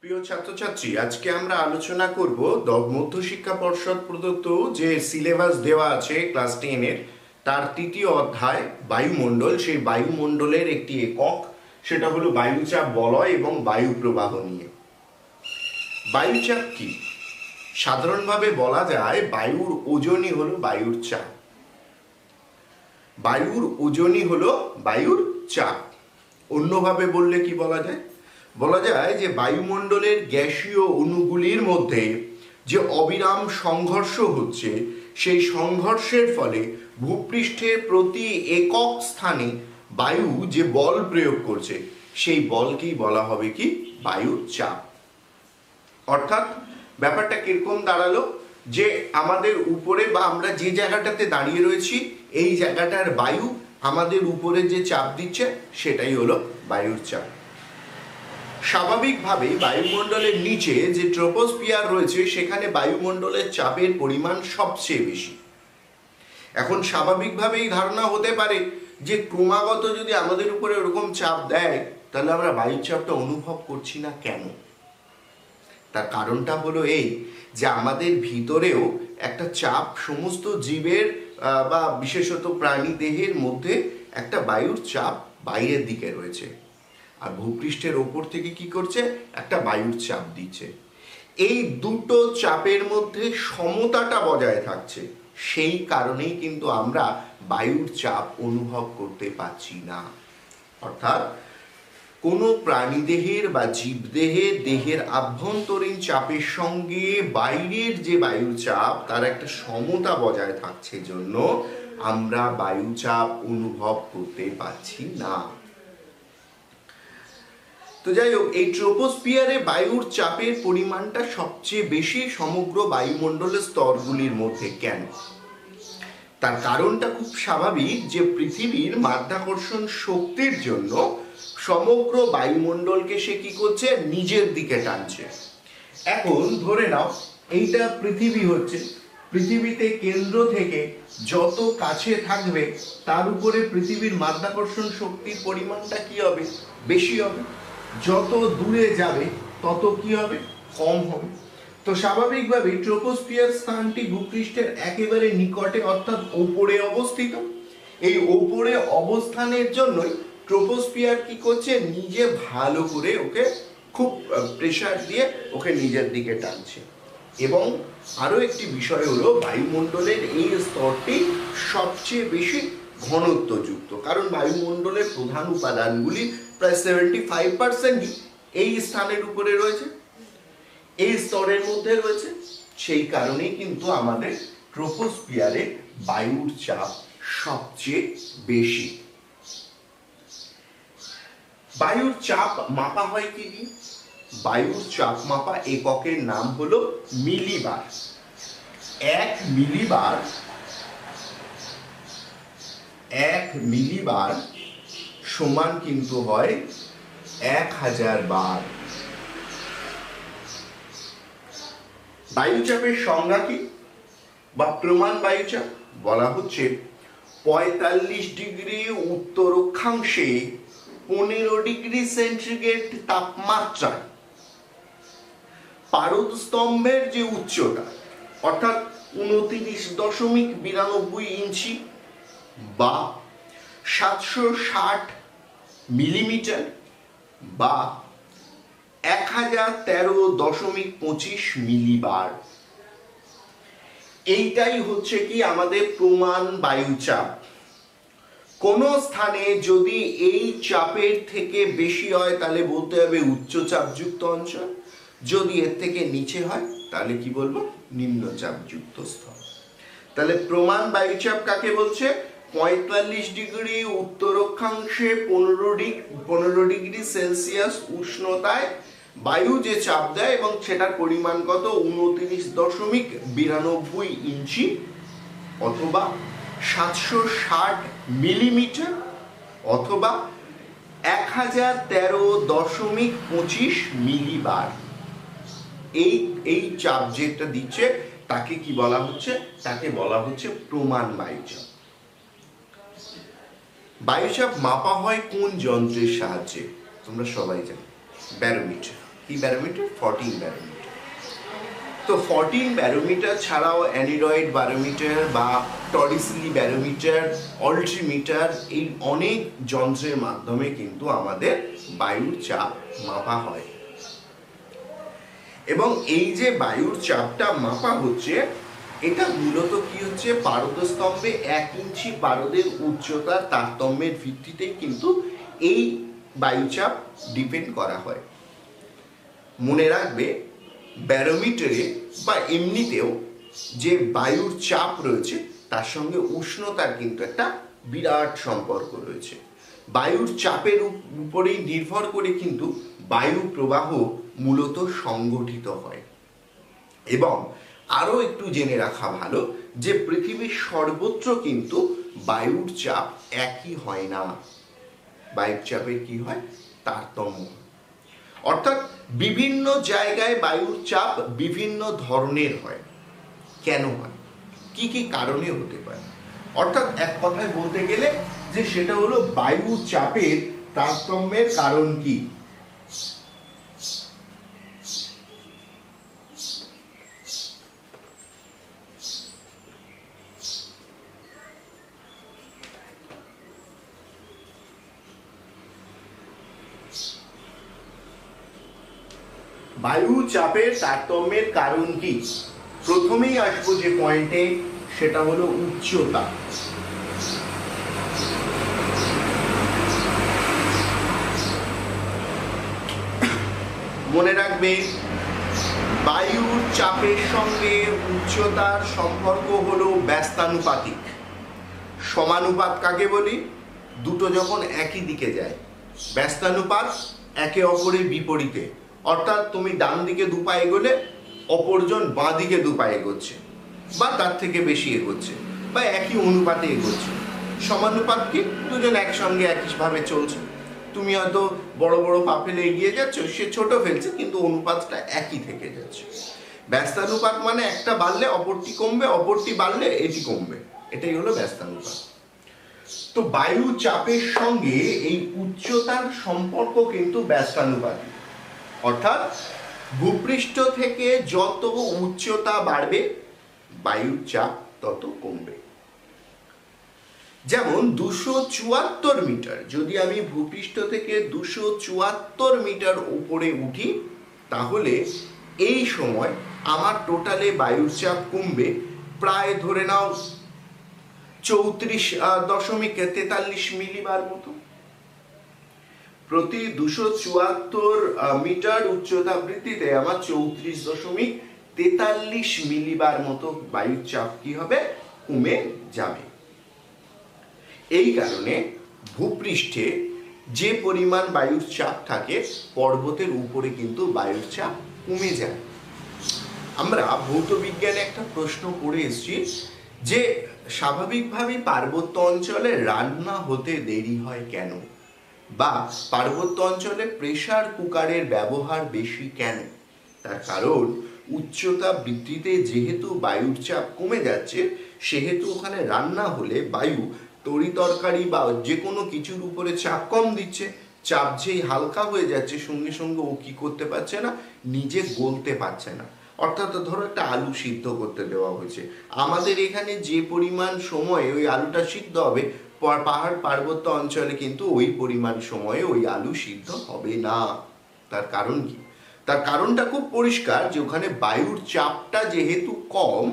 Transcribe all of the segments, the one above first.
প্রিয় ছাত্রছাত্রী, আজকে আমরা আলোচনা করব মধ্যশিক্ষা পর্ষদ প্রদত্ত যে সিলেবাস দেওয়া আছে ক্লাস 10-এর তার তৃতীয় অধ্যায় বায়ুমণ্ডল। সেই বায়ুমণ্ডলের একটি একক, সেটা হলো বায়ুচাপ বলয় এবং বায়ু প্রবাহ নিয়ে। বায়ুচাপ কি? সাধারণভাবে বলা যায় বায়ুর ওজনই হলো বায়ুর চাপ। বায়ুর ওজনই হলো বায়ুর চাপ। অন্যভাবে বললে কি বলা যায়? বলা যায় যে বায়ুমণ্ডলের গ্যাসীয় অণুগুলির মধ্যে যে অবিরাম সংঘর্ষ হচ্ছে, সেই সংঘর্ষের ফলে ভূপৃষ্ঠের প্রতি একক স্থানে বায়ু যে বল প্রয়োগ করছে, সেই বলকেই বলা হবে কি? বায়ুর চাপ। অর্থাৎ ব্যাপারটা কিরকম দাঁড়ালো, যে আমাদের উপরে বা আমরা যে জায়গাটাতে দাঁড়িয়ে রয়েছি, এই জায়গাটার বায়ু আমাদের উপরে যে চাপ দিচ্ছে সেটাই হলো বায়ুর চাপ। স্বাভাবিকভাবে বায়ুমণ্ডলের নিচে যে ট্রপোস্ফিয়ার রয়েছে, সেখানে বায়ুমণ্ডলের চাপের পরিমাণ সবচেয়ে বেশি। এখন স্বাভাবিকভাবেই ধারণা হতে পারে যে ক্রমাগত যদি আমাদের উপরে ওরকম চাপ দেয়, তাহলে আমরা বায়ুচাপটা অনুভব করছি না কেন? তার কারণটা হলো এই যে আমাদের ভিতরেও একটা চাপ, সমস্ত জীবের বা বিশেষত প্রাণী দেহের মধ্যে একটা বায়ুর চাপ বাইরের দিকে রয়েছে, আর ভূপৃষ্ঠের ওপর থেকে কি করছে? একটা বায়ুর চাপ দিচ্ছে। এই দুটো চাপের মধ্যে সমতাটা বজায় থাকছে, সেই কারণেই কিন্তু আমরা বায়ুর চাপ অনুভব করতে পারছি না। অর্থাৎ কোনো প্রাণীদেহের বা জীবদেহের দেহের আভ্যন্তরীণ চাপের সঙ্গে বাইরের যে বায়ুর চাপ, তার একটা সমতা বজায় থাকছে জন্য আমরা বায়ুচাপ অনুভব করতে পারছি না। তো যাই হোক, এই ট্রপোস্ফিয়ারে বায়ুর চাপের পরিমাণটা সবচেয়ে বেশি সমগ্র বায়ুমণ্ডলের স্তরগুলির মধ্যে। কেন? তার কারণটা খুব স্বাভাবিক, যে পৃথিবীর মাধ্যাকর্ষণ শক্তির জন্য সমগ্র বায়ুমণ্ডলকে সে কি করছে? নিজের দিকে টানছে। এখন ধরে নাও এইটা পৃথিবী হচ্ছে, পৃথিবীতে কেন্দ্র থেকে যত কাছে থাকবে তার উপরে পৃথিবীর মাধ্যাকর্ষণ শক্তির পরিমাণটা কি হবে? বেশি হবে। যত দূরে যাবে তত কি হবে? কম হবে। তো স্বাভাবিকভাবে ট্রপোস্ফিয়ার স্থানটি ভূপৃষ্ঠের একেবারে নিকটে, অর্থাৎ ওপরে অবস্থিত। এই ওপরে অবস্থানের জন্যই ট্রপোস্ফিয়ার কি করছে? নিজে ভালো করে ওকে খুব প্রেসার দিয়ে ওকে নিজের দিকে টানছে। এবং আরো একটি বিষয় হলো, বায়ুমণ্ডলের এই স্তরটি সবচেয়ে বেশি ঘনত্বযুক্ত, কারণ বায়ুমণ্ডলের প্রধান উপাদানগুলি প্রায় 75% এই স্থানের উপরে রয়েছে, এই স্তরের মধ্যে রয়েছে। সেই কারণেই কিন্তু আমাদের ট্রপোস্ফিয়ারে বায়ুর চাপ সবচেয়ে বেশি। বায়ুর চাপ মাপা হয় কি দিয়ে? বায়ুর চাপ মাপা এককের নাম হলো মিলিবার। 1 মিলিবার সমান কিন্তু হয় 1000 বার। বায়ুচাপের সংজ্ঞা কি বা প্রমাণ বায়ুচাপ? বলা হচ্ছে 45 ডিগ্রি উত্তর অক্ষাংশে 15 ডিগ্রি সেন্টিগ্রেড তাপমাত্রায় পারদ স্তম্ভের যে উচ্চতা, অর্থাৎ 29.92 ইঞ্চি বা 760 মিলিমিটার বা 1013.25 মিলিবার, এইটাই হচ্ছে কি আমাদের প্রমাণ বায়ুচাপ। কোন স্থানে যদি এই চাপের থেকে বেশি হয় তাহলে বলতে হবে উচ্চচাপযুক্ত অঞ্চল, যদি এর থেকে নিচে হয় তাহলে কি বলবো? নিম্নচাপযুক্ত স্তর। তাহলে প্রমাণ বায়ুচাপ কাকে বলছে? 45 ডিগ্রি উত্তর অক্ষাংশে 15 ডিগ্রি সেলসিয়াস উষ্ণতায় বায়ু যে চাপ দেয় এবং সেটার পরিমাণ কত? 29.92 ইঞ্চি অথবা 760 মিলিমিটার অথবা 1013.25 মিলিবার। এই চাপ যেটা দিচ্ছে তাকে কি বলা হচ্ছে? তাকে বলা হচ্ছে প্রমাণ বায়ুচাপ। বায়ুচাপ মাপা হয় কোন যন্ত্রের সাহায্যে? তোমরা সবাই জানো, ব্যারোমিটার। কি ব্যারোমিটার? 14 ব্যারোমিটার। তো 14 ব্যারোমিটার ছাড়াও অ্যানিরয়েড ব্যারোমিটার বা টরিসলি ব্যারোমিটার, অল্ট্রিমিটার, এই অনেক যন্ত্রের মাধ্যমে কিন্তু আমাদের বায়ুর চাপ মাপা হয়। এবং এই যে বায়ুর চাপটা মাপা হচ্ছে, এটা মূলত কি হচ্ছে, পারদস্তম্ভে 1 ইঞ্চি পারদের উচ্চতার তারতম্যের ভিত্তিতেই কিন্তু এই বায়ুচাপ ডিপেন্ড করা হয়। মনে রাখবে, ব্যারোমিটারে বা এমনিতেও যে বায়ুর চাপ রয়েছে তার সঙ্গে উষ্ণতার কিন্তু একটা বিরাট সম্পর্ক রয়েছে। বায়ুর চাপের উপরেই নির্ভর করে কিন্তু বায়ু প্রবাহ মূলত সংগঠিত হয়। এবং আরও একটু জেনে রাখা ভালো যে পৃথিবীর সর্বত্র কিন্তু বায়ুর চাপ একই হয় না। বায়ুর চাপের কি হয়? তারতম্য। অর্থাৎ বিভিন্ন জায়গায় বায়ুর চাপ বিভিন্ন ধরনের হয়। কেন হয়? কি কি কারণে হতে পারে? অর্থাৎ এক কথায় বলতে গেলে যে সেটা হলো বায়ু চাপের তারতম্যের কারণ কি। বায়ু চাপের তারতম্যের কারণ কি? প্রথমেই আসবো যে পয়েন্টে, সেটা হলো উচ্চতা। মনে রাখবে, বায়ুর চাপের সঙ্গে উচ্চতার সম্পর্ক হলো ব্যস্তানুপাতিক। সমানুপাত কাকে বলি? দুটো যখন একই দিকে যায়। ব্যস্তানুপাত একে অপরের বিপরীতে। অর্থাৎ তুমি ডান দিকে 2 পা এগোলে অপরজন বাঁ দিকে 2 পা এগোচ্ছে বা তার থেকে বেশি এগোচ্ছে বা একই অনুপাতে এগোচ্ছে। সমানুপাত কি? দুজন একসঙ্গে একইভাবে চলছে। তুমি হয়তো বড় বড় পা ফেলে এগিয়ে যাচ্ছ, সে ছোট ফেলছে, কিন্তু অনুপাতটা একই থেকে যাচ্ছে। ব্যস্তানুপাত মানে একটা বাড়লে অপরটি কমবে, অপরটি বাড়লে এটি কমবে। এটাই হলো ব্যস্তানুপাত। তো বায়ু চাপের সঙ্গে এই উচ্চতার সম্পর্ক কিন্তু ব্যস্তানুপাতিক। অর্থাৎ ভূপৃষ্ঠ থেকে যত উচ্চতা বাড়বে বায়ুর চাপ তত কমবে। যেমন 274 মিটার, যদি আমি ভূপৃষ্ঠ থেকে 274 মিটার উপরে উঠি, তাহলে এই সময় আমার টোটালে বায়ুর চাপ কমবে প্রায় ধরে নাও 34.43 মিলিবার মতো। প্রতি 274 মিটার উচ্চতা বৃদ্ধিতে আমার 34.43 মিলিবার মতো বায়ুর চাপ কি হবে? কমে যাবে। এই কারণে ভূপৃষ্ঠে যে পরিমাণ বায়ুর চাপ থাকে, পর্বতের উপরে কিন্তু বায়ুর চাপ কমে যায়। আমরা ভৌত বিজ্ঞানে একটা প্রশ্ন পড়ে এসেছি যে স্বাভাবিকভাবেই পার্বত্য অঞ্চলে রান্না হতে দেরি হয় কেন, বা পার্বত্য অঞ্চলে প্রেসার কুকারের ব্যবহার বেশি কেন? তার কারণ উচ্চতা বৃদ্ধিতে যেহেতু বায়ুর চাপ কমে যাচ্ছে, সেহেতু ওখানে রান্না হলে বায়ু তরিতরকারি বা যে কোনো কিছুর উপরে চাপ কম দিচ্ছে। চাপ যেই হালকা হয়ে যাচ্ছে, সঙ্গে সঙ্গে ও কি করতে পারছে না? নিজে গলতে পারছে না। অর্থাৎ ধরো একটা আলু সিদ্ধ করতে দেওয়া হয়েছে, আমাদের এখানে যে পরিমাণ সময়ে ওই আলুটা সিদ্ধ হবে, পাহাড় পার্বত্য অঞ্চলে কিন্তু ওই পরিমাণ সময়ে ওই আলু সিদ্ধ হবে না। তার কারণ কি? তার কারণটা খুব পরিষ্কার, যে ওখানে বায়ুর চাপটা যেহেতু কম,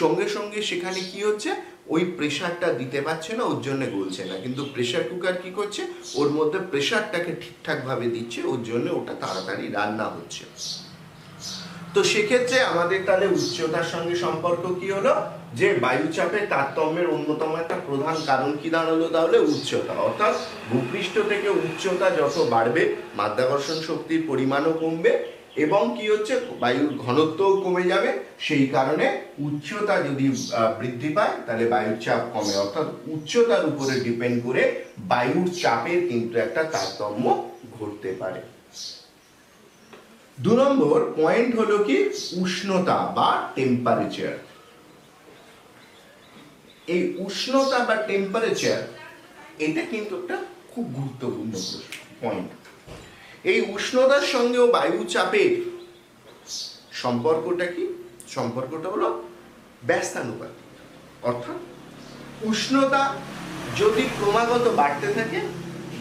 সঙ্গে সঙ্গে সেখানে কি হচ্ছে? ওই প্রেসারটা দিতে পারছে না, ওর জন্য গলছে না। কিন্তু প্রেসার কুকার কি করছে? ওর মধ্যে প্রেসারটাকে ঠিকঠাক ভাবে দিচ্ছে, ওর জন্য ওটা তাড়াতাড়ি রান্না হচ্ছে। তো সেক্ষেত্রে আমাদের তাহলে উচ্চতার সঙ্গে সম্পর্ক কি হলো? যে বায়ুচাপের তারতম্যের অন্যতম একটা প্রধান কারণ কি দাঁড়ালো? তাহলে উচ্চতা। অর্থাৎ ভূপৃষ্ঠ থেকে উচ্চতা যত বাড়বে, মাধ্যাকর্ষণ শক্তির পরিমাণও কমবে এবং কি হচ্ছে? বায়ুর ঘনত্বও কমে যাবে। সেই কারণে উচ্চতা যদি বৃদ্ধি পায়, তাহলে বায়ুর চাপ কমে। অর্থাৎ উচ্চতার উপরে ডিপেন্ড করে বায়ুর চাপের কিন্তু একটা তারতম্য ঘটতে পারে। 2 নম্বর পয়েন্ট হলো কি? উষ্ণতা বা টেম্পারেচার। এই উষ্ণতা বা টেম্পারেচার, এটা কিন্তু একটা খুব গুরুত্বপূর্ণ পয়েন্ট। এই উষ্ণতার সঙ্গেও বায়ু চাপের সম্পর্কটা কি? সম্পর্কটা হলো ব্যস্তানুপাতিক। অর্থাৎ উষ্ণতা যদি ক্রমাগত বাড়তে থাকে,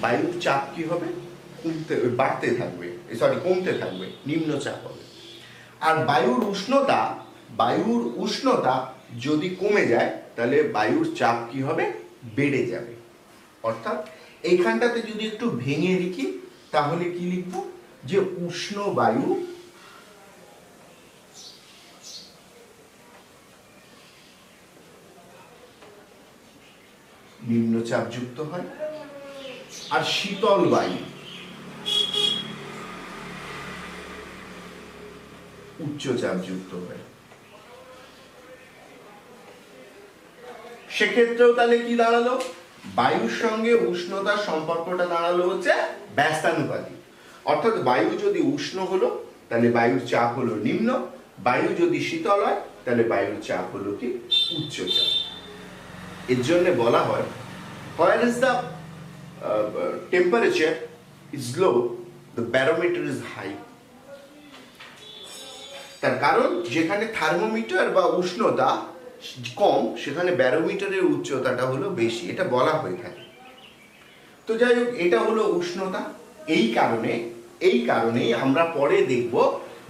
বায়ুর চাপ কি হবে? কমতে থাকবে, নিম্নচাপ হবে। আর বায়ুর উষ্ণতা যদি কমে যায়, তাহলে বায়ুর চাপ কি হবে? বেড়ে যাবে। অর্থাৎ এইখানটাতে যদি একটু ভেঙে লিখি, তাহলে কি লিখব? যে উষ্ণ বায়ু নিম্নচাপ যুক্ত হয়, আর শীতল বায়ু উচ্চচাপ যুক্ত হয়। সেক্ষেত্রেও তাহলে কি দাঁড়ালো? বায়ুর সঙ্গে উষ্ণতার সম্পর্কটা দাঁড়ালো হচ্ছে ব্যস্তানুপাতিক। অর্থাৎ বায়ু যদি উষ্ণ হলো, তাহলে বায়ুর চাপ হলো নিম্ন, বায়ু যদি শীতল হয়, তাহলে বায়ুর চাপ হলো কি? উচ্চচাপ। এর জন্য বলা হয়, where is the temperature is low, the barometer is high. তার কারণ যেখানে থার্মোমিটার বা উষ্ণতা কম, সেখানে ব্যারোমিটারের উচ্চতাটা হলো বেশি, এটা বলা হয়ে থাকে। তো যাই হোক, এটা হলো উষ্ণতা। এই কারণে আমরা পরে দেখব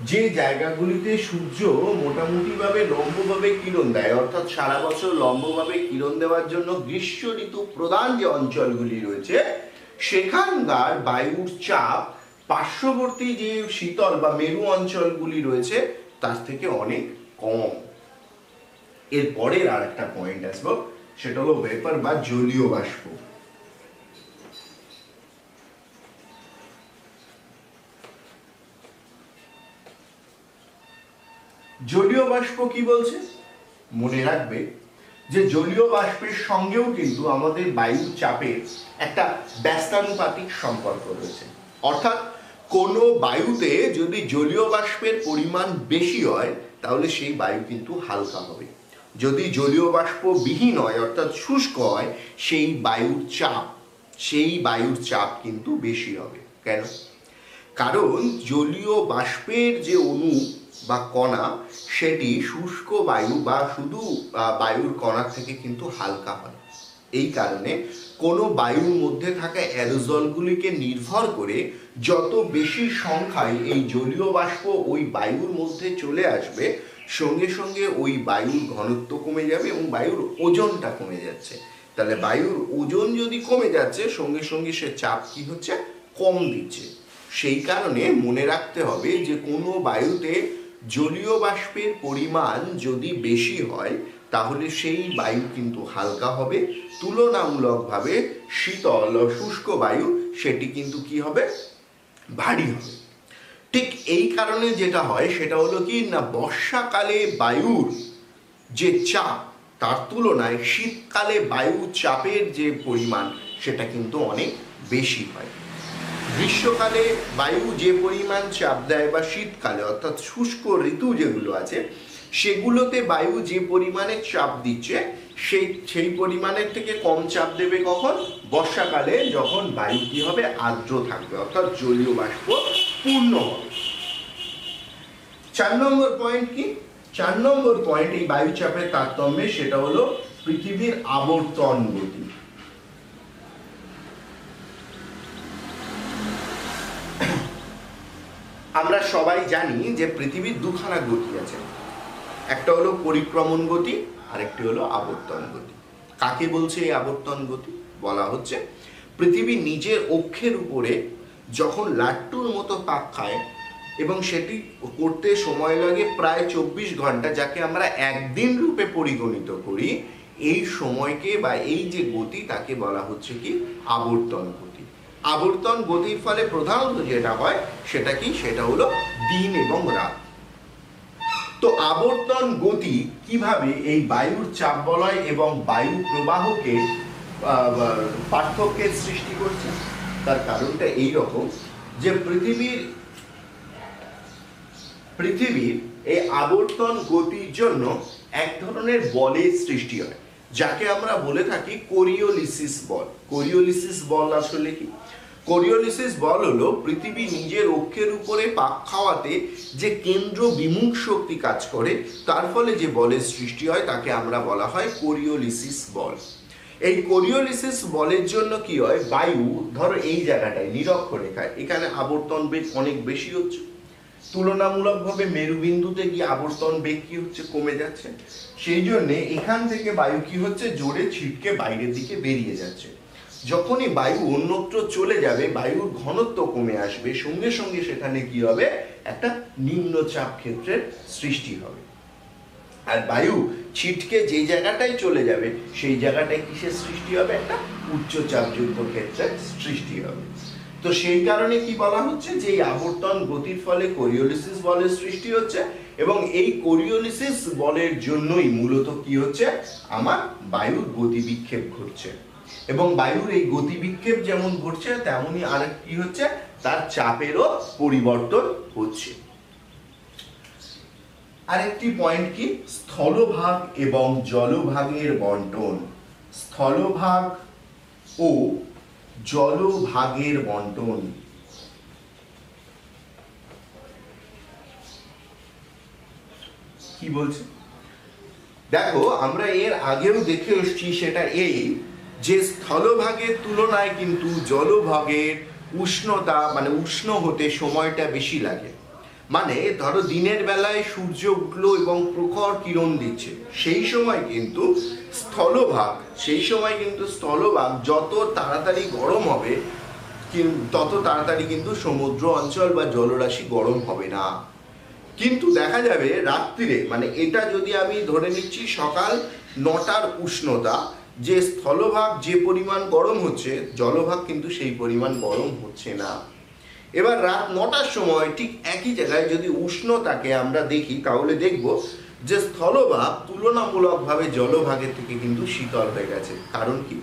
যে জায়গাগুলিতে সূর্য মোটামুটি ভাবে লম্বভাবে কিরণ দেয়, অর্থাৎ সারা বছর লম্বভাবে কিরণ দেওয়ার জন্য গ্রীষ্ম ঋতু প্রধান যে অঞ্চলগুলি রয়েছে, সেখানকার বায়ুর চাপ পার্শ্ববর্তী যে শীতল বা মেরু অঞ্চলগুলি রয়েছে তার থেকে অনেক কম। এর পরের আর একটা পয়েন্ট আসবো, সেটা হলো ভেপার বা জলীয় বাষ্প। জলীয় বাষ্প কি বলছে? মনে রাখবে যে জলীয় বাষ্পের সঙ্গেও কিন্তু আমাদের বায়ুর চাপের একটা ব্যস্তানুপাতিক সম্পর্ক রয়েছে। অর্থাৎ কোনো বায়ুতে যদি জলীয় বাষ্পের পরিমাণ বেশি হয়, তাহলে সেই বায়ু কিন্তু হালকা হবে। যদি জলীয় বাষ্প বিহীন হয়, অর্থাৎ শুষ্ক হয়, সেই বায়ুর চাপ কিন্তু বেশি হবে। কেন? কারণ জলীয় বাষ্পের যে অণু বা কণা, সেটি শুষ্ক বায়ু বা শুধু বায়ুর কণার থেকে কিন্তু হালকা হয়। এই কারণে কোনো বায়ুর মধ্যে থাকা অ্যারোজলগুলিকে নির্ভর করে যত বেশি সংখ্যায় এই জলীয় বাষ্প ওই বায়ুর মধ্যে চলে আসবে, সঙ্গে সঙ্গে ওই বায়ুর ঘনত্ব কমে যাবে এবং বায়ুর ওজনটা কমে যাচ্ছে। তাহলে বায়ুর ওজন যদি কমে যাচ্ছে, সঙ্গে সঙ্গে সে চাপ কি হচ্ছে? কম দিচ্ছে। সেই কারণে মনে রাখতে হবে যে কোনো বায়ুতে জলীয় বাষ্পের পরিমাণ যদি বেশি হয়, তাহলে সেই বায়ু কিন্তু হালকা হবে। তুলনামূলকভাবে শীতল ও শুষ্ক বায়ু সেটি কিন্তু কি হবে? ভারী হবে। ঠিক এই কারণে যেটা হয় সেটা হলো কি না, বর্ষাকালে বায়ুর যে চাপ, তার তুলনায় শীতকালে বায়ু চাপের যে পরিমাণ সেটা কিন্তু অনেক বেশি হয়। গ্রীষ্মকালে বায়ু যে পরিমাণ চাপ দেয় বা শীতকালে অর্থাৎ শুষ্ক ঋতু যেগুলো আছে, সেগুলোতে বায়ু যে পরিমাণে চাপ দিচ্ছে, সেই পরিমাণের থেকে কম চাপ দেবে কখন? বর্ষাকালে, যখন বায়ু কি হবে? আর্দ্র থাকবে, অর্থাৎ জলীয় বাষ্প পূর্ণ হবে। 4 নম্বর পয়েন্ট কি? 4 নম্বর পয়েন্ট এই বায়ু চাপের তারতম্যে, সেটা হলো পৃথিবীর আবর্তন গতি। আমরা সবাই জানি যে পৃথিবীর দুখানা গতি আছে, একটা হলো পরিক্রমণ গতি, আরেকটি হলো আবর্তন গতি। কাকে বলছে এই আবর্তন গতি? বলা হচ্ছে পৃথিবী নিজের অক্ষের উপরে যখন লাট্টুর মতো পাক খায় এবং সেটি করতে সময় লাগে প্রায় 24 ঘন্টা, যাকে আমরা একদিন রূপে পরিগণিত করি, এই সময়কে বা এই যে গতি, তাকে বলা হচ্ছে কি? আবর্তন গতি। আবর্তন গতির ফলে প্রধানত যেটা হয় সেটা কি? সেটা হলো দিন এবং রাত। তো আবর্তন গতি কিভাবে এই বায়ুর চাপ বলয় এবং বায়ু প্রবাহকে পার্থক্যের সৃষ্টি করছে? তার কারণটা এই রকম যে পৃথিবীর এই আবর্তন গতির জন্য এক ধরনের বলের সৃষ্টি হয়, যাকে আমরা বলে থাকি কোরিওলিসিস বল। কোরিওলিসিস বল আসলে কি? কোরিওলিসিস বল হলো পৃথিবী নিজের অক্ষের উপরে পাক খাওয়াতে যে কেন্দ্র বিমুখ শক্তি কাজ করে, তার ফলে যে বলের সৃষ্টি হয় তাকে আমরা বলা হয় কোরিওলিসিস বল। এই কোরিওলিসিস বলের জন্য কি হয়, বায়ু ধরো এই জায়গাটায় নিরক্ষরেখায় এখানে আবর্তন বেগ অনেক বেশি হচ্ছে, তুলনামূলকভাবে মেরুবিন্দুতে গিয়ে আবর্তন বেগ কি হচ্ছে, কমে যাচ্ছে। সেই জন্যে এখান থেকে বায়ু কি হচ্ছে, জোরে ছিটকে বাইরের দিকে বেরিয়ে যাচ্ছে। যখনই বায়ু অন্যত্র চলে যাবে, বায়ুর ঘনত্ব কমে আসবে, সঙ্গে সঙ্গে সেখানে কি হবে, একটা নিম্নচাপ ক্ষেত্রের সৃষ্টি হবে। আর বায়ু ছিটকে যে জায়গাটায় চলে যাবে সেই জায়গাটায় কিসের সৃষ্টি হবে, একটা উচ্চচাপযুক্ত ক্ষেত্রের সৃষ্টি হবে। তো সেই কারণে কি বলা হচ্ছে যে এই আবর্তন গতির ফলে কোরিওলিসিস বলের সৃষ্টি হচ্ছে, এবং এই কোরিওলিসিস বলের জন্যই মূলত কি হচ্ছে, আমার বায়ুর গতিবিক্ষেপ ঘটছে। এবং বায়ুর এই গতিবিক্ষেপ যেমন ঘটছে তেমনি আর কি হচ্ছে, তার চাপেরও পরিবর্তন হচ্ছে। আরেকটি পয়েন্ট কি, স্থলভাগ এবং জলভাগের বন্টন। স্থলভাগ ও জলভাগের বন্টন। কি বলছে দেখো, আমরা এর আগেও দেখে এসেছি, সেটা এই যে স্থলভাগের তুলনায় কিন্তু জলভাগের উষ্ণতা মানে উষ্ণ হতে সময়টা বেশি লাগে। মানে ধরো দিনের বেলায় সূর্য উঠলো এবং প্রখর কিরণ দিচ্ছে, সেই সময় কিন্তু স্থলভাগ যত তাড়াতাড়ি গরম হবে তত তাড়াতাড়ি কিন্তু সমুদ্র অঞ্চল বা জলরাশি গরম হবে না। কিন্তু দেখা যাবে রাত্রিরে, মানে এটা যদি আমি ধরে নিচ্ছি সকাল 9টার উষ্ণতা, যে স্থলভাগ যে পরিমাণ গরম হচ্ছে, জলভাগ কিন্তু সেই পরিমাণ গরম হচ্ছে না। এবার রাত 9টার সময় ঠিক একই জায়গায় যদি উষ্ণতাকে আমরা দেখি, তাহলে দেখব যে স্থলভাগ তুলনামূলকভাবে জলভাগের থেকে কিন্তু শীতল হয়ে গেছে। কারণ কি,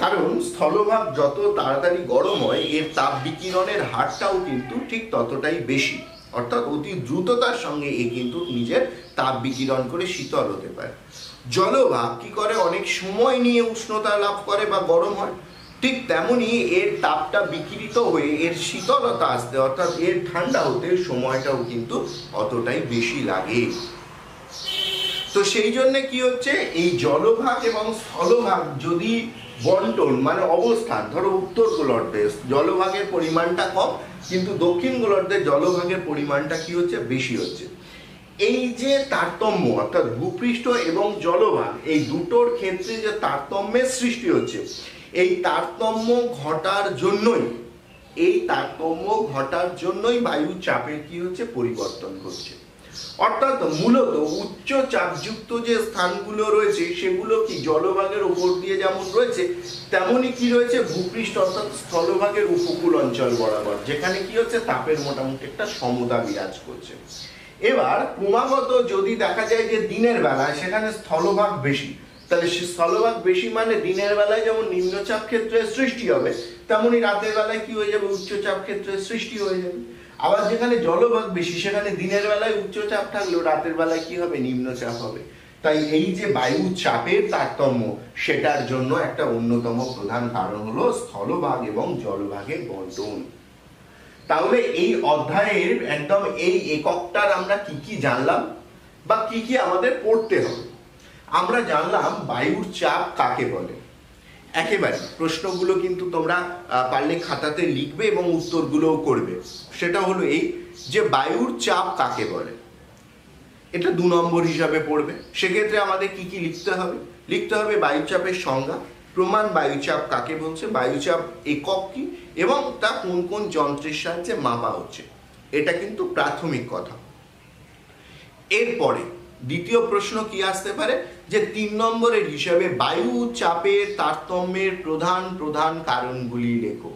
কারণ স্থলভাগ যত তাড়াতাড়ি গরম হয় এর তাপ বিকিরণের হারটাও কিন্তু ঠিক ততটাই বেশি, অর্থাৎ অতি দ্রুততার সঙ্গে এ কিন্তু নিজের তাপ বিকিরণ করে শীতল হতে পারে। জলভাগ কি করে, অনেক সময় নিয়ে উষ্ণতা লাভ করে বা গরম হয়, ঠিক তেমনি এর তাপটা বিকিরিত হয়ে এর শীতলতা আসতে, অর্থাৎ এর ঠান্ডা হতে সময়টাও কিন্তু অতটাই বেশি লাগে। তো সেই জন্য কি হচ্ছে, এই জলভাগ এবং স্থলভাগ যদি বন্টন মানে অবস্থান, ধরো উত্তর গোলার্ধে জলভাগের পরিমাণটা কম, কিন্তু দক্ষিণ গোলার্ধে জলভাগের পরিমাণটা কি হচ্ছে, বেশি হচ্ছে। এই যে তারতম্য, অর্থাৎ ভূপৃষ্ঠ এবং জলভাগ এই দুটোর ক্ষেত্রে যে তারতম্যের সৃষ্টি হচ্ছে, এই তারতম্য ঘটার জন্যই বায়ুর চাপের কি হচ্ছে, পরিবর্তন ঘটছে। অর্থাৎ মূলত উচ্চ চাপযুক্ত যে স্থানগুলো রয়েছে সেগুলো কি জলভাগের উপর দিয়ে যেমন রয়েছে, তেমনি কি রয়েছে ভূপৃষ্ঠ অর্থাৎ স্থলভাগের উপকূল অঞ্চল বরাবর, যেখানে কি হচ্ছে, তাপের মোটামুটি একটা সমতা বিরাজ করছে। এবার ক্রমাগত যদি দেখা যায় যে দিনের বেলায় সেখানে স্থলভাগ বেশি, তাহলে স্থলভাগ বেশি মানে দিনের বেলায় যেমন নিম্নচাপ ক্ষেত্রের সৃষ্টি হবে, তেমনি রাতের বেলায় কি হয়ে যাবে, উচ্চচাপ ক্ষেত্রের সৃষ্টি হয়ে যাবে। আবার যেখানে জলভাগ বেশি সেখানে দিনের বেলায় উচ্চচাপ থাকলেও রাতের বেলায় কি হবে, নিম্নচাপ হবে। তাই এই যে বায়ু চাপের তারতম্য, সেটার জন্য একটা অন্যতম প্রধান কারণ হলো স্থলভাগ এবং জলভাগের বন্টন। তাহলে এই অধ্যায়ের একদম এই এককটার আমরা কি কি জানলাম বা কি কি আমাদের পড়তে হবে। আমরা জানলাম বায়ুর চাপ কাকে বলে। একেবারে প্রশ্নগুলো কিন্তু তোমরা পারলে খাতাতে লিখবে এবং উত্তরগুলোও করবে। সেটা হলো এই যে বায়ুর চাপ কাকে বলে, এটা 2 নম্বর হিসাবে পড়বে। সেক্ষেত্রে আমাদের কি কি লিখতে হবে বায়ুচাপের সংজ্ঞা, প্রমাণ বায়ুচাপ কাকে বলছে, বায়ুচাপ একক কি, এবং তা কোন কোন যন্ত্রের সাহায্যে মাপা হচ্ছে। এটা কিন্তু প্রাথমিক কথা। এরপরে দ্বিতীয় প্রশ্ন কি আসতে পারে, যে 3 নম্বরের হিসাবে বায়ু চাপের তারতম্যের প্রধান প্রধান কারণগুলি লেখো।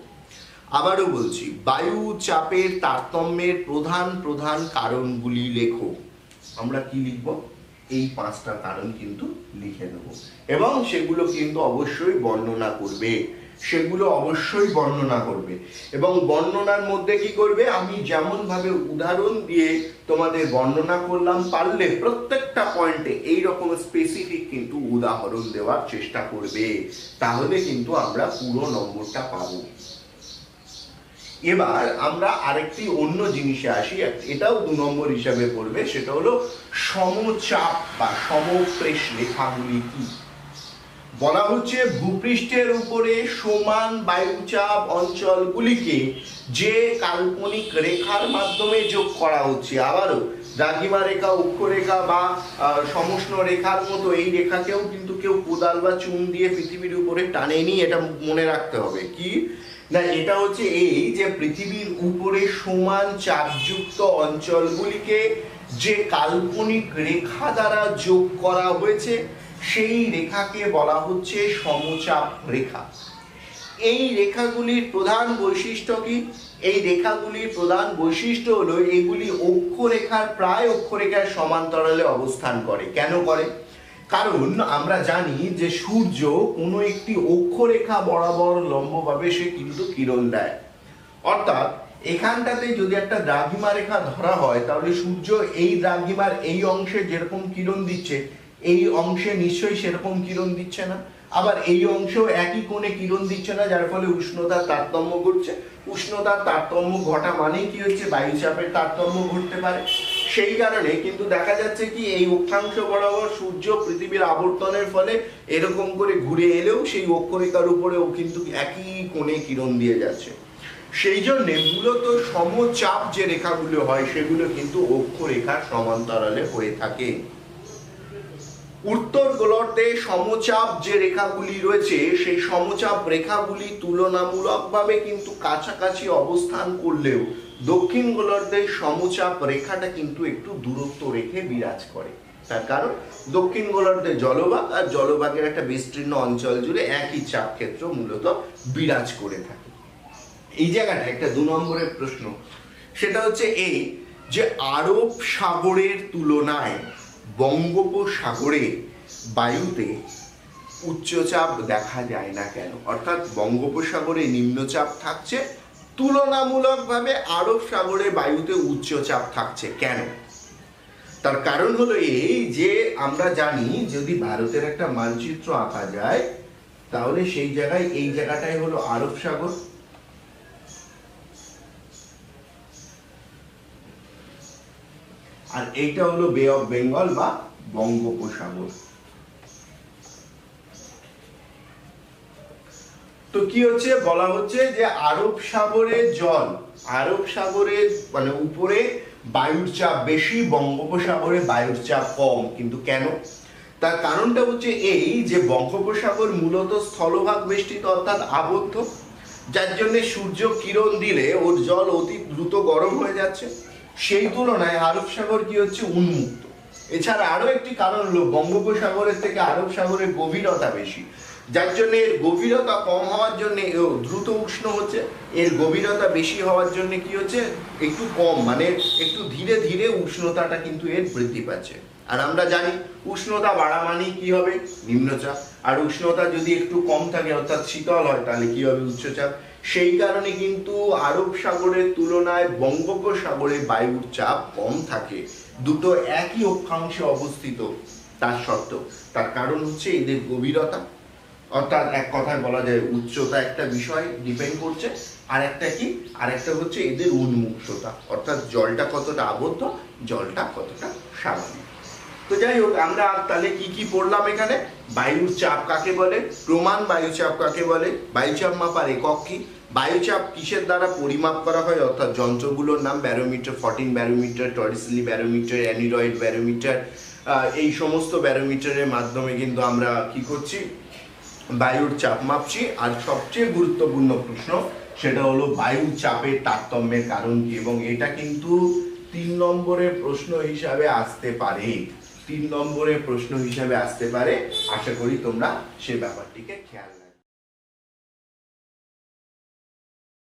আবারও বলছি, বায়ু চাপের তারতম্যের প্রধান প্রধান কারণগুলি লেখো। আমরা কি লিখব, এই 5টা কারণ কিন্তু লিখে দেব, এবং সেগুলো কিন্তু অবশ্যই বর্ণনা করবে। এবং বর্ণনার মধ্যে কি করবে, আমি যেমন ভাবে উদাহরণ দিয়ে তোমাদের বর্ণনা করলাম, পারলে প্রত্যেকটা পয়েন্টে এই রকম স্পেসিফিক কিন্তু উদাহরণ দেওয়ার চেষ্টা করবে, তাহলে কিন্তু আমরা পুরো নম্বরটা পাবো। এবার আমরা আরেকটি অন্য জিনিসে আসি, এটাও 2 নম্বর হিসাবে পড়বে, সেটা হলো সমচাপ বা সমপ্রেশ রেখাগুলি কি। বলা হচ্ছে ভূপৃষ্ঠের উপরে সমান বায়ুচাপ অঞ্চলগুলিকে যে কাল্পনিক রেখার মাধ্যমে যোগ করা হচ্ছে, আবারও দ্রাঘিমা রেখা, অক্ষরেখা বা সমষ্ণ রেখার মতো এই রেখাকেও কিন্তু কেউ কোদাল বা চুন দিয়ে পৃথিবীর উপরে টানেনি, এটা মনে রাখতে হবে। কি না, এটা হচ্ছে এই যে পৃথিবীর উপরে সমান চাপযুক্ত অঞ্চলগুলিকে যে কাল্পনিক রেখা দ্বারা যোগ করা হয়েছে সেই রেখাকে বলা হচ্ছে সমচাপ রেখা। এই রেখাগুলির প্রধান বৈশিষ্ট্য কি? এই রেখাগুলির প্রধান বৈশিষ্ট্য হলো এগুলি অক্ষরেখার প্রায় অক্ষরেখার সমান্তরালে অবস্থান করে। কেন করে? কারণ আমরা জানি যে সূর্য কোনো একটি অক্ষরেখা বরাবর লম্বভাবে সে কিন্তু কিরণ দেয়। অর্থাৎ এখানটাতে যদি একটা দ্রাঘিমা রেখা ধরা হয় তাহলে সূর্য এই দ্রাঘিমার এই অংশে যেরকম কিরণ দিচ্ছে এই অংশে নিশ্চয়ই সেরকম কিরণ দিচ্ছে না, আবার এই অংশেও একই কোণে কিরণ দিচ্ছে না, যার ফলে উষ্ণতার তারতম্য ঘটছে। উষ্ণতার তারতম্য ঘটা মানেই কি হচ্ছে, বায়ুচাপের তারতম্য ঘটতে পারে। সেই কারণে কিন্তু দেখা যাচ্ছে কি এই অক্ষাংশ বরাবর সূর্য পৃথিবীর আবর্তনের ফলে এরকম করে ঘুরে এলেও সেই অক্ষরেখার উপরেও কিন্তু একই কোণে কিরণ দিয়ে যাচ্ছে। সেই জন্যে মূলত সমচাপ যে রেখাগুলো হয় সেগুলো কিন্তু অক্ষরেখার সমান্তরালে হয়ে থাকে। উত্তর গোলার্ধে সমচাপ যে রেখাগুলি রয়েছে সেই সমচাপ রেখাগুলি তুলনামূলকভাবে কিন্তু কাছাকাছি অবস্থান করলেও দক্ষিণ গোলার্ধে সমচাপ রেখাটা কিন্তু একটু দূরত্ব রেখে বিরাজ করে। তার কারণ দক্ষিণ গোলার্ধে জলভাগ আর জলভাগের একটা বিস্তীর্ণ অঞ্চল জুড়ে একই চাপ ক্ষেত্র মূলত বিরাজ করে থাকে। এই জায়গাটা একটা 2 নম্বরের প্রশ্ন, সেটা হচ্ছে এই যে আরব সাগরের তুলনায় বঙ্গোপসাগরে বায়ুতে উচ্চচাপ দেখা যায় না কেন? অর্থাৎ বঙ্গোপসাগরে নিম্নচাপ থাকছে, তুলনামূলকভাবে আরব সাগরে বায়ুতে উচ্চচাপ থাকছে কেন? তার কারণ হলো এই যে আমরা জানি যদি ভারতের একটা মানচিত্র আঁকা যায় তাহলে সেই জায়গায় এই জায়গাটাই হলো আরব সাগর, আর এইটা হলো বে অফ বেঙ্গল বা বঙ্গোপসাগর। তো কি হচ্ছে, বলা হচ্ছে যে আরব সাগরের জল, আরব সাগরের মানে উপরে বায়ুর চাপ বেশি, বঙ্গোপসাগরে বায়ুর চাপ কম। কিন্তু কেন? তার কারণটা হচ্ছে এই যে বঙ্গোপসাগর মূলত স্থলভাগ বেষ্টিত অর্থাৎ আবদ্ধ, যার জন্য সূর্য কিরণ দিলে ওর জল অতি দ্রুত গরম হয়ে যাচ্ছে। সেই তুলনায় আরব সাগর কি হচ্ছে, উন্মুক্ত। এছাড়া আরো একটি কারণ হলো বঙ্গোপসাগরের থেকে আরব সাগরের গভীরতা বেশি, যার জন্য এর গভীরতা কম হওয়ার জন্য দ্রুত উষ্ণ হচ্ছে, এর গভীরতা বেশি হওয়ার জন্য কি হচ্ছে, একটু কম মানে একটু ধীরে ধীরে উষ্ণতাটা কিন্তু এর বৃদ্ধি পাচ্ছে। আর আমরা জানি উষ্ণতা বাড়া মানেই কি হবে, নিম্নচাপ, আর উষ্ণতা যদি একটু কম থাকে অর্থাৎ শীতল হয় তাহলে কি হবে, উচ্চচাপ। সেই কারণে কিন্তু আরব সাগরের তুলনায় বঙ্গোপসাগরে বায়ুর চাপ কম থাকে, দুটো একই অক্ষাংশে অবস্থিত তার সত্ত্বেও। তার কারণ হচ্ছে এদের গভীরতা, অর্থাৎ এক কথায় বলা যায় উচ্চতা একটা বিষয় ডিপেন্ড করছে, আর একটা কি, আর একটা হচ্ছে এদের উন্মুক্ততা, অর্থাৎ জলটা কতটা আবদ্ধ, জলটা কতটা স্বাভাবিক। তো যাই হোক, আমরা তাহলে কি কি পড়লাম এখানে, বায়ুর চাপ কাকে বলে, প্রমাণ বায়ুচাপ কাকে বলে, বায়ুচাপ মাপার একক কি, বায়ুচাপ কিসের দ্বারা পরিমাপ করা হয়, অর্থাৎ যন্ত্রগুলোর নাম barometer, 14 barometer, Torricelli barometer, aneroid barometer, এই সমস্ত ব্যারোমিটারের মাধ্যমে কিন্তু আমরা কি করছি, বায়ুর চাপ মাপছি। আর সবচেয়ে গুরুত্বপূর্ণ প্রশ্ন সেটা হলো বায়ুর চাপের তারতম্যের কারণ কি, এবং এটা কিন্তু 3 নম্বরের প্রশ্ন হিসাবে আসতে পারে, 3 নম্বরের প্রশ্ন হিসাবে আসতে পারে। আশা করি তোমরা সে ব্যাপারটিকে খেয়াল রাখবে।